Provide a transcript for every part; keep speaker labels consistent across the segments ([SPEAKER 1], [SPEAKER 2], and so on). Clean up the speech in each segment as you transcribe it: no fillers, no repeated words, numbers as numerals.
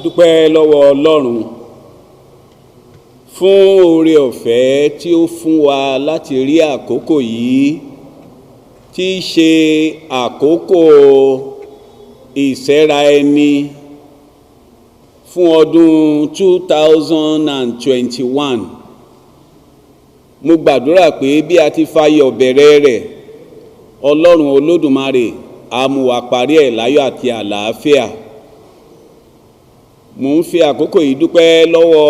[SPEAKER 1] dúpẹ́ lọ́wọ́ Ọlọ́run fún oore ọ̀fẹ́ tí ó fún wa láti rí àkókò yìí tí í ṣe àkókò ìsẹ́ra ẹni fún ọdún 2021. Mo gbàdúrà pé bí a ti fayọ̀ bẹ̀rẹ̀ rẹ̀, Ọlọ́run Olódùmarè á mú wa parí ẹ̀ láyọ̀ àti àlàáfíà. Mo ń fi àkókò yìí dúpẹ́ lọ́wọ́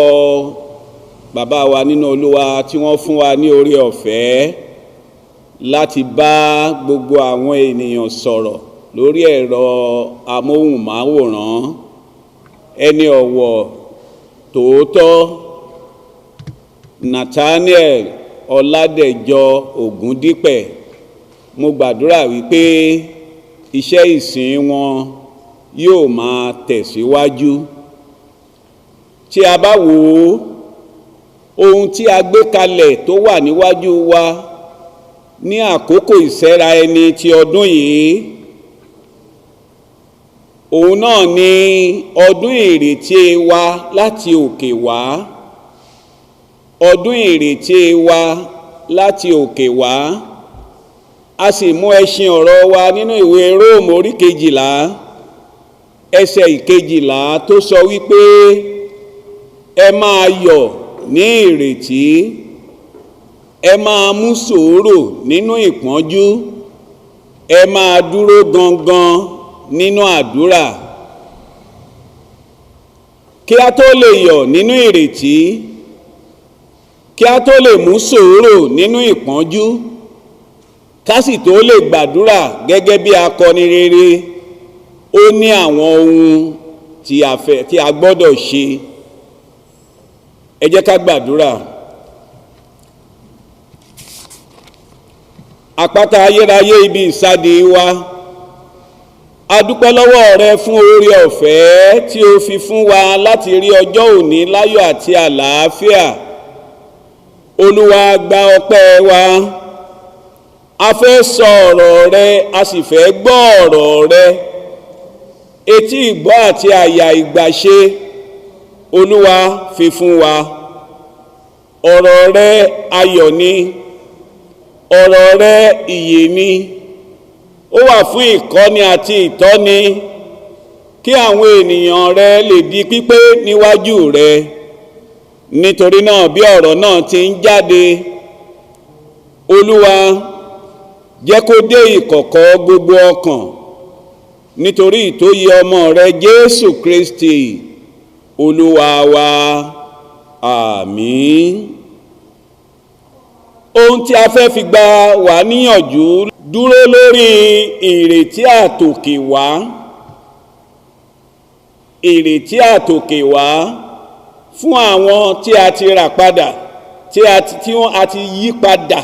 [SPEAKER 1] bàbá wa nínú Olúwa tí wọ́n fún wa ní oore ọ̀fẹ́ láti bá gbogbo àwọn ènìyàn sọ̀rọ̀ lórí ẹ̀rọ amóhùnmáwòrán. Ẹni ọ̀wọ̀ tòótọ́ Nathaniel Ọládẹ̀jọ Ògúndípẹ̀, mo gbàdúrà wípé iṣẹ́ ìsìn wọn yóò máa tẹ̀síwájú. Tí a bá wò ó, ohun tí a gbé kalẹ̀ tó wà níwájú wa ní àkókò ìsẹ́ra ẹni ti ọdún yìí, òun náà ni ọdún ìrètí wa láti òkè wá. Ọdún ìrètí wa láti òkè wá. A sì mú ẹṣin ọ̀rọ̀ wa nínú ìwé Róòmù orí 12 ẹsẹ̀ 12 tó sọ wípé ẹ máa yọ̀ ní ìrètí, ẹ máa mú sùúrù nínú ìpọ́njú, ẹ máa dúró gangan nínú àdúrà. Kí a tó lè yọ̀ nínú ìrètí, kí a tó lè mú sùúrù nínú ìpọ́njú, ká sì tó lè gbàdúrà gẹ́gẹ́ bí akọni rere, ó ní àwọn ohun tí a gbọ́dọ̀ ṣe. Ẹ jẹ́ ká gbàdúrà. Àpáta ayérayé, ibi ìsádi wa, a dúpẹ́ lọ́wọ́ rẹ fún oore ọ̀fẹ́ tí o fi fún wa láti rí ọjọ́ òní láyọ̀ àti àlàáfíà. Olúwa, gba ọpẹ́ wa. A fẹ́ sọ ọ̀rọ̀ rẹ, a sì fẹ́ gbọ́ ọ̀rọ̀ rẹ. Etí ìgbọ́ àti àyà ìgbàṣe, Olúwa, fi fún wa. Ọ̀rọ̀ rẹ ayọ̀ ni, ọ̀rọ̀ rẹ ìyè ni. Ó wà fún ìkọ́ni àti ìtọ́ni, kí àwọn ènìyàn rẹ lè di pípé níwájú rẹ. Nítorí náà, bí ọ̀rọ̀ náà ti ń jáde, Olúwa, jẹ́ kó dé ìkọ̀kọ̀ gbogbo ọkàn, nítorí ìtóyè ọmọ rẹ Jésù Kristi Olúwa wa. Àmín. Ohun tí a fẹ́ fi gbà wá níyànjú dúró lórí ìrètí àtòkè wá. Ìrètí àtòkè wá fún àwọn tí a ti rà padà, tí a ti yí padà,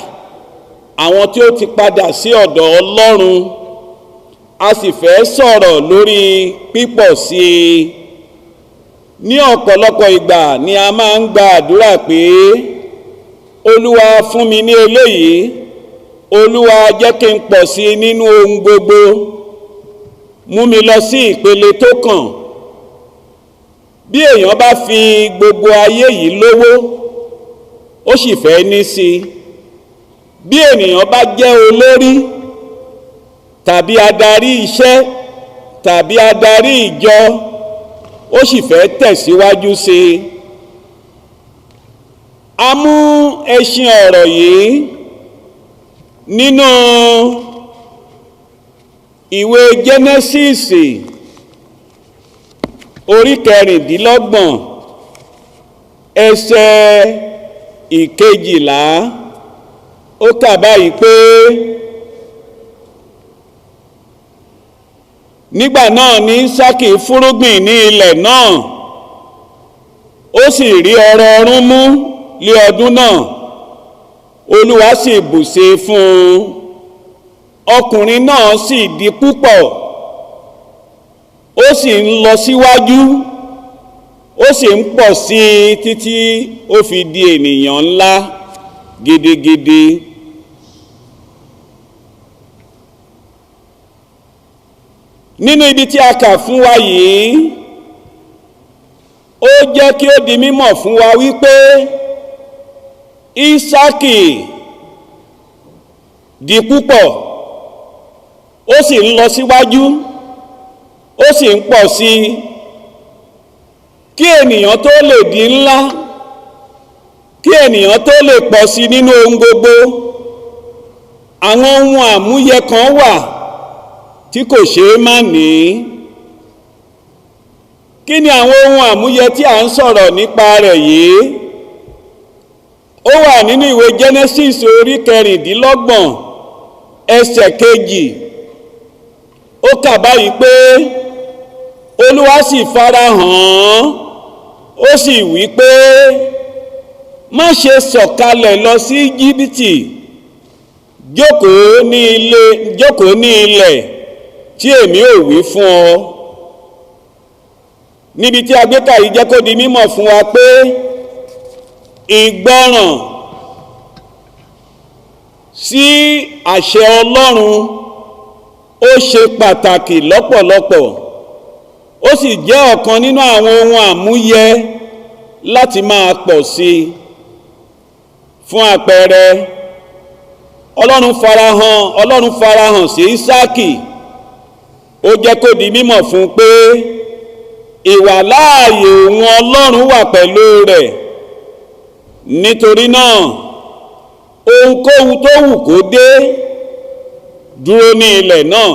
[SPEAKER 1] àwọn tí ó ti padà sí ọ̀dọ̀ Ọlọ́run. A sì fẹ́ sọ̀rọ̀ lórí pípọ̀ sí i. Ní ọ̀pọ̀lọpọ̀ ìgbà ni a máa ń gba àdúrà pé Olúwa, fún mi ní eléyìí, Olúwa, jẹ́ kí n pọ̀ sí i nínú ohun gbogbo, mú mi lọ sí ìpele tó kàn. Bí èèyàn bá fi gbogbo ayé yìí lówó, ó sì fẹ́ ní sí i. Bí ènìyàn bá jẹ́ olórí tàbí adarí iṣẹ́ tàbí adarí ìjọ, ó sì fẹ́ tẹ̀síwájú sí i. A mú ẹṣin ọ̀rọ̀ yìí nínú ìwé Jẹ́nẹ́sísì orí 26 ẹsẹ̀ 12. Ó kà báyìí pé nígbà náà ni Ísákì fúrúgbìn ní ilẹ̀ náà, ó sì rí ọrọ̀ ọ̀run mú lé ọdún náà. Olúwa sì bùṣe fún un. Ọkùnrin náà sì di púpọ̀, ó sì ń lọ síwájú, ó sì ń pọ̀ sí i títí ó fi di ènìyàn ńlá gidigidi. Nínú ibi tí a kà fún wa yìí, ó jẹ́ kí ó di mímọ̀ fún wa wípé Ísákì di púpọ̀, ó sì ń lọ síwájú, ó sì ń pọ̀ sí i. Kí ènìyàn tó lè di ńlá, kí ènìyàn tó lè pọ̀ sí nínú ohun gbogbo, àwọn ohun àmúyẹ kan wà tí kò ṣeé má ní. Kí ni àwọn ohun àmúyẹ tí a ń sọ̀rọ̀ nípa rẹ̀ yìí? Ó wà nínú ìwé Genesis orí 26 ẹsẹ̀ 2. Ó kà báyìí pé Olúwa sì farahàn, ó sì wí pé má ṣe sọ̀kalẹ̀ lọ sí Íjíbítì, jókòó ní ilẹ̀ tí èmi ò wí fún ọ. Níbi tí a gbé kà yìí jẹ́ kó di mímọ̀ fún wa pé ìgbọràn sí àṣẹ Ọlọ́run ó ṣe pàtàkì lọ́pọ̀lọpọ̀, ó sì jẹ́ ọ̀kan nínú àwọn ohun àmúyẹ láti máa pọ̀ sí i. Fún àpẹẹrẹ, Ọlọ́run farahàn sí Ísákì, ó jẹ́ kó di mímọ̀ fún pé ìwàláàyè òun Ọlọ́run wà pẹ̀lú rẹ̀. Nítorí náà, ohunkóhun tó wù kó dé, dúró ní ilẹ̀ náà,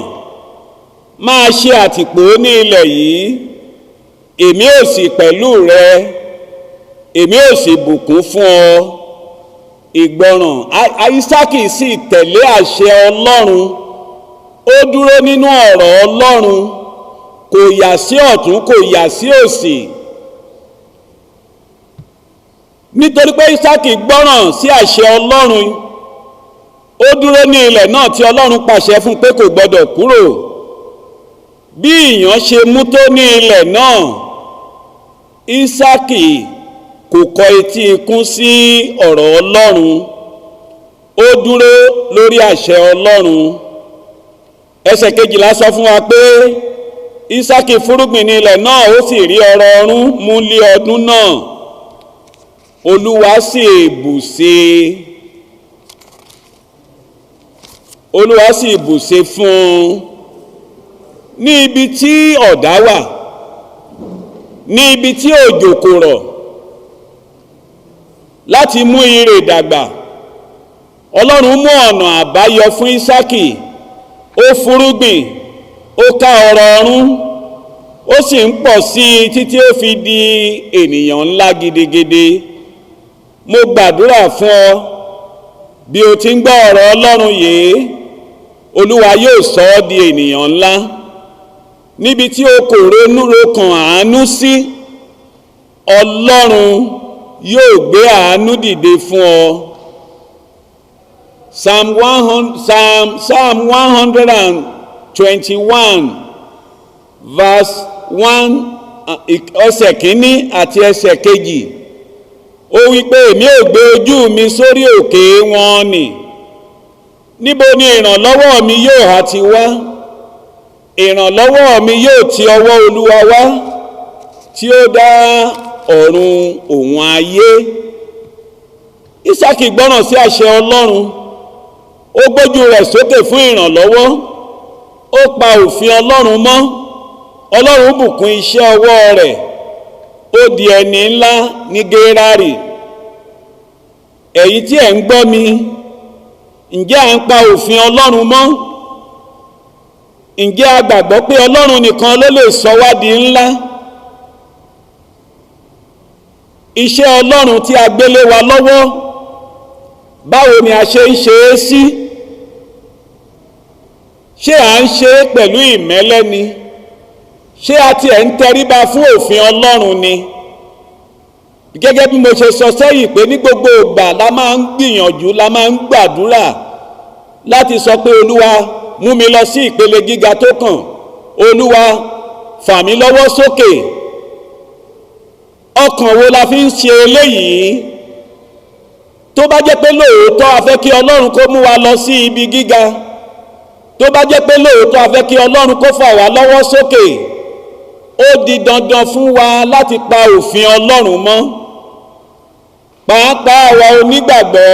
[SPEAKER 1] máa ṣe àtìpó ní ilẹ̀ yìí, èmi ò sì pẹ̀lú rẹ, èmi ò sì bùkún fún ọ. Ìgbọràn Ísákì sì tẹ̀lé àṣẹ Ọlọ́run, ó dúró nínú ọ̀rọ̀ Ọlọ́run, kò yà sí ọ̀tún, kò yà sí òsì. Nítorí pé Ísákì gbọ́ràn sí àṣẹ Ọlọ́run, ó dúró ní ilẹ̀ náà tí Ọlọ́run pàṣẹ fún pé kò gbọdọ̀ kúrò. Bí ìyàn ṣe mú tó ní ilẹ̀ náà, Ísákì kò kọ etí ikún sí ọ̀rọ̀ Ọlọ́run, ó dúró lórí àṣẹ Ọlọ́run. Ẹsẹ̀ 12 sọ fún wa pé Ísákì fúrúgbìn ní ilẹ̀ náà, ó sì rí ọrọ̀ ọ̀run mú lé ọdún náà, Olúwa sì bùṣe fún un. Ní ibi tí ọ̀dá wà, ní ibi tí òjò kò rọ̀, láti mú ire dàgbà, Ọlọ́run mú ọ̀nà àbáyọ fún Ísákì. Ó fúrúgbìn, ó ká ọrọ̀ ọ̀run, ó sì ń pọ̀ sí i títí ó fi di ènìyàn ńlá gidigidi. Mo gbàdúrà fún ọ, bí o ti ń gbọ́ ọ̀rọ̀ Ọlọ́run yìí, Olúwa yóò sọ ọ́ di ènìyàn ńlá. Níbi tí o kò ronúrokàn àánú sí, Ọlọ́run yóò gbé àánú dìde fún ọ. Psalm 121 verse 1 ẹsẹ̀ 1 àti ẹsẹ̀ 2. Ó wí pé èmi ò gbé ojú mi sórí òkè wọn nì, níbo ni ìrànlọ́wọ́ mi yóò ha ti wá? Ìrànlọ́wọ́ mi yóò ti ọwọ́ Olúwa wá, tí ó dá ọ̀run òun ayé. Ísákì gbọ́ràn sí àṣẹ Ọlọ́run, ó gbójú rẹ̀ sókè fún ìrànlọ́wọ́, ó pa òfin Ọlọ́run mọ́. Ọlọ́run bùkún iṣẹ́ ọwọ́ rẹ̀, ó di ẹni ńlá ní Gérárì. Èyí tí ẹ̀ ń gbọ́ mi, ǹjẹ́ à ń pa òfin Ọlọ́run mọ́? Ǹjẹ́ a gbàgbọ́ pé Ọlọ́run nìkan ló lè sọ wá di ńlá? Iṣẹ́ Ọlọ́run tí a gbélé wa lọ́wọ́, báwo ni a ṣe ń ṣe é sí? Ṣé à ń ṣe é pẹ̀lú ìmẹ́lẹ́ ni? Ṣé a tiẹ̀ ń tẹríba fún òfin Ọlọ́run ni? Gẹ́gẹ́ bí mo ṣe sọ sẹ́yìn pé ní gbogbo ìgbà la máa ń gbìyànjú, la máa ń gbàdúrà láti sọ pé Olúwa mú mi lọ sí ìpele gíga tó kàn, Olúwa fà mí lọ́wọ́ sókè. Ọkàn wo la fi ń ṣe eléyìí? Tó bá jẹ́ pé lóòótọ́ a fẹ́ kí Ọlọ́run kó mú wa lọ sí ibi gíga, tó bá jẹ́ pé lóòótọ́ a fẹ́ kí Ọlọ́run kó fà wá lọ́wọ́ sókè, ó di dandan fún wa láti pa òfin Ọlọ́run mọ́, pàápàá àwa onígbàgbọ́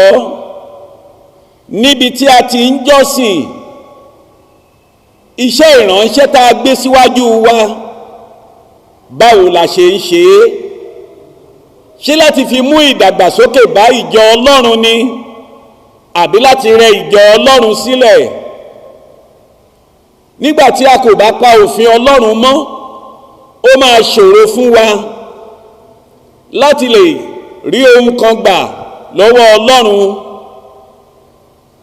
[SPEAKER 1] níbi tí a ti ń jọ́sìn. Iṣẹ́ ìránṣẹ́ tá a gbé síwájú wa, báwo la ṣe ń ṣe é? Ṣé láti fi mú ìdàgbàsókè bá ìjọ Ọlọ́run ni, àbí láti rẹ ìjọ Ọlọ́run sílẹ̀? Nígbà tí a kò bá pa òfin Ọlọ́run mọ́, ó máa ṣòro fún wa láti lè rí ohun kan gbà lọ́wọ́ Ọlọ́run.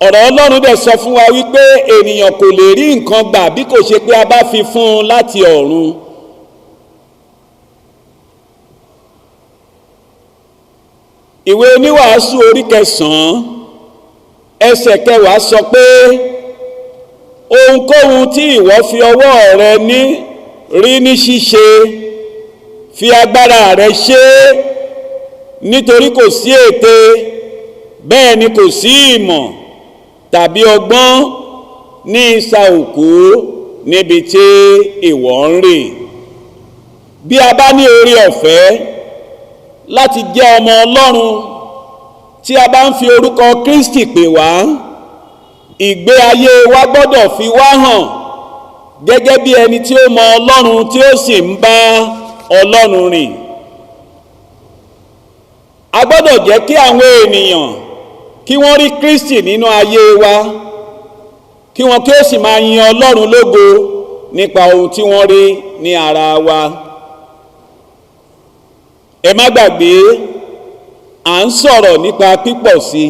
[SPEAKER 1] Ọ̀rọ̀ Ọlọ́run dẹ̀ sọ fún wa wípé ènìyàn kò lè rí nǹkan gbà bí kò ṣe pé a bá fi fún un láti ọ̀run. Ìwé Oníwàásù orí 9 ẹsẹ̀ 10 sọ pé ohunkóhun tí ìwọ fi ọwọ́ rẹ rí ní ṣíṣe, fi agbára rẹ ṣe é, nítorí kò sí ète, bẹ́ẹ̀ ni kò sí ìmọ̀ tàbí ọgbọ́n ní isà òkú níbi tí ìwọ ń rìn. Bí a bá ní oore ọ̀fẹ́ láti jẹ́ ọmọ Ọlọ́run, tí a bá ń fi orúkọ Kristi pè wá, ìgbé ayé wa gbọ́dọ̀ fi wá hàn gẹ́gẹ́ bí ẹni tí ó mọ Ọlọ́run tí ó sì ń bá Ọlọ́run rìn. A gbọ́dọ̀ jẹ́ kí àwọn ènìyàn kí wọ́n rí Kristi nínú ayé wa, kí wọ́n kí ó sì máa yin Ọlọ́run lógo nípa ohun tí wọ́n rí ní ara wa. Ẹ má gbàgbé, à ń sọ̀rọ̀ nípa pípọ̀ sí.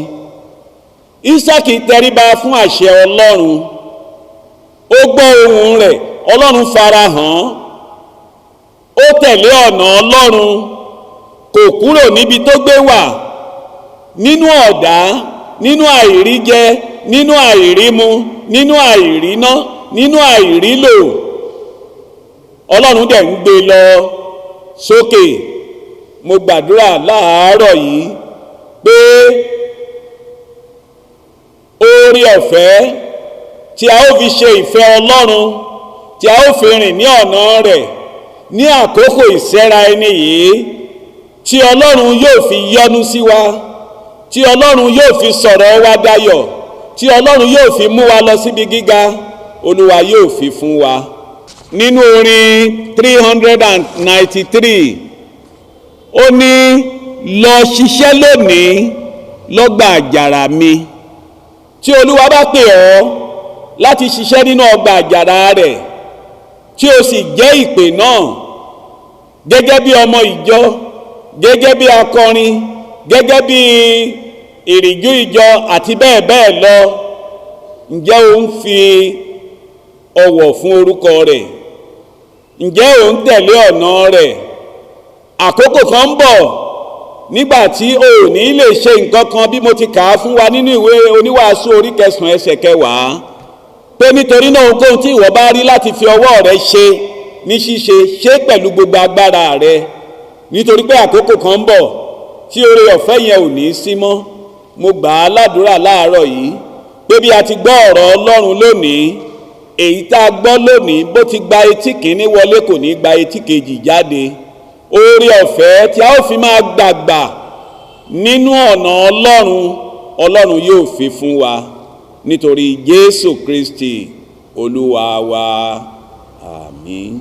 [SPEAKER 1] Ísákì tẹríba fún àṣẹ Ọlọ́run, ó gbọ́ ohùn rẹ̀, Ọlọ́run farahàn, ó tẹ̀lé ọ̀nà Ọlọ́run, kò kúrò níbi tó gbé wà, nínú ọ̀dá, nínú àìríjẹ, nínú àìrímu, nínú àìríná, nínú àìrílò. Ọlọ́run dẹ̀ ń gbé lọ sókè. Mo gbàdúrà láàárọ̀ yìí pé oore ọ̀fẹ́ tí a ó fi ṣe ìfẹ́ Ọlọ́run, tí a ó fi rìn ní ọ̀nà rẹ̀ ní àkókò ìsẹ́ra ẹni yìí, tí Ọlọ́run yóò fi yọ́nú sí wa, tí Ọlọ́run yóò fi sọ̀rọ̀ wa dayọ̀, tí Ọlọ́run yóò fi mú wa lọ síbi gíga, Olúwa yóò fi fún wa. Nínú orin 393, ó ní, lọ ṣiṣẹ́ lónìí lọ́gbà àjàrà mi. Tí Olúwa bá pè ọ́ láti ṣiṣẹ́ nínú ọgbà àjàrà rẹ̀, tí o sì jẹ́ ìpè náà gẹ́gẹ́ bí ọmọ ìjọ, gẹ́gẹ́ bí akọrin, gẹ́gẹ́ bí ìrìjú ìjọ àti bẹ́ẹ̀ bẹ́ẹ̀ lọ, ǹjẹ́ o ń fi ọ̀wọ̀ fún orúkọ rẹ̀? Ǹjẹ́ o ń tẹ̀lé ọ̀nà rẹ̀? Àkókò kan ń bọ̀ nígbàtí o ò ní lè ṣe nǹkan kan, bí mo ti kà á fún wa nínú ìwé Oníwàásù orí 9 ẹsẹ̀ 10, pé nítorí náà ohunkóhun tí ìwọ bá rí láti fi ọwọ́ rẹ ṣe ní ṣíṣe, ṣe pẹ̀lú gbogbo agbára rẹ, nítorí pé àkókò kan ń bọ̀ tí oore ọ̀fẹ́ yẹn ò ní sí mọ́. Mo gbà á ládùúrà láàárọ̀ yìí pé bí a ti gbọ́ ọ̀rọ̀ Ọlọ́run lónìí, èyí tá a gbọ́ lónìí bó ti gba etí kìíní wọlé kò ní gba etí kejì jáde. Oore ọ̀fẹ́ tí a ó fi máa dàgbà nínú ọ̀nà Ọlọ́run yóò fi fún wa, nítorí Jésù Kristi Olúwa wa. Àmín.